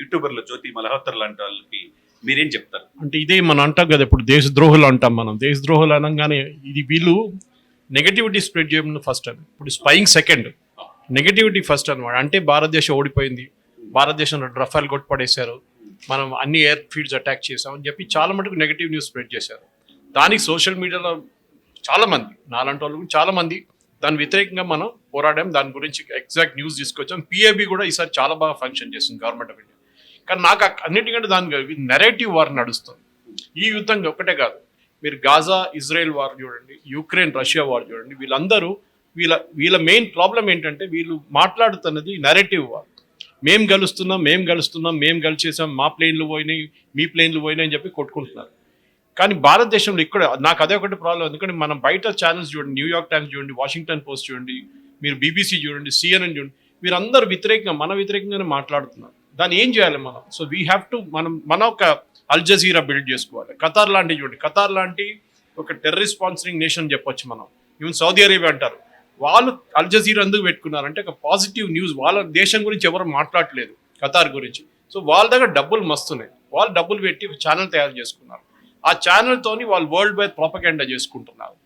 యూట్యూబర్లు జ్యోతి మల్హోత్రా లాంటి వాళ్ళకి మీరేం చెప్తారు? అంటే ఇదే మనం అంటాం కదా, ఇప్పుడు దేశద్రోహులు అంటాం మనం. దేశద్రోహులు అనగానే ఇది వీళ్ళు నెగటివిటీ స్ప్రెడ్ చేయడం ఫస్ట్ అని, ఇప్పుడు స్పైయింగ్ సెకండ్, నెగటివిటీ ఫస్ట్ అనమాట. అంటే భారతదేశం ఓడిపోయింది, భారతదేశంలో రఫాల్ కొట్టుపడేశారు, మనం అన్ని ఎయిర్ ఫీల్డ్స్ అటాక్ చేసాం అని చెప్పి చాలా మటుకు నెగటివ్ న్యూస్ స్ప్రెడ్ చేశారు. దానికి సోషల్ మీడియాలో చాలా మంది, నాలాంటి వాళ్ళు కూడా చాలా మంది దాని వ్యతిరేకంగా మనం పోరాడాం, దాని గురించి ఎగ్జాక్ట్ న్యూస్ తీసుకొచ్చాం. పిఏబి కూడా ఈసారి చాలా బాగా ఫంక్షన్ చేస్తుంది గవర్నమెంట్ ఆఫ్ ఇండియా. కానీ నాకు అన్నిటికంటే దాని నెరేటివ్ వార్ నడుస్తుంది. ఈ యుద్ధం ఒకటే కాదు, మీరు గాజా ఇజ్రాయెల్ వార్ చూడండి, యుక్రెయిన్ రష్యా వార్ చూడండి, వీళ్ళందరూ వీళ్ళ మెయిన్ ప్రాబ్లం ఏంటంటే వీళ్ళు మాట్లాడుతున్నది నెరేటివ్ వార్. మేము గెలుస్తున్నాం, మేము గెలిచేసాం, మా ప్లేన్లు పోయినాయి, మీ ప్లేన్లు పోయినాయి అని చెప్పి కొట్టుకుంటున్నారు. కానీ భారతదేశంలో ఇక్కడ నాకు అదే ఒకటి ప్రాబ్లం. ఎందుకంటే మనం బయట ఛానల్స్ చూడండి, న్యూయార్క్ టైమ్స్ చూడండి, వాషింగ్టన్ పోస్ట్ చూడండి, మీరు బీబీసీ చూడండి, సిఎన్ఎన్ చూడండి, వీరందరూ మన వ్యతిరేకంగానే మాట్లాడుతున్నారు. దాన్ని ఏం చేయాలి మనం? సో వీ హ్యావ్ టు మన ఒక అల్ జజీరా బిల్డ్ చేసుకోవాలి. ఖతార్ లాంటి చూడండి, ఖతార్ లాంటి ఒక టెర్రరిస్ట్ స్పాన్సరింగ్ నేషన్ చెప్పొచ్చు మనం. ఈవెన్ సౌదీ అరేబియా అంటారు, వాళ్ళు అల్ జజీరా ఎందుకు పెట్టుకున్నారంటే ఒక పాజిటివ్ న్యూస్, వాళ్ళ దేశం గురించి ఎవరు మాట్లాడలేదు ఖతార్ గురించి. సో వాళ్ళ దగ్గర డబ్బులు మస్తున్నాయి, వాళ్ళు డబ్బులు పెట్టి ఒక ఛానల్ తయారు చేసుకున్నారు. ఆ ఛానల్తోని వాళ్ళు వరల్డ్ వైడ్ ప్రాపగెండా చేసుకుంటున్నారు.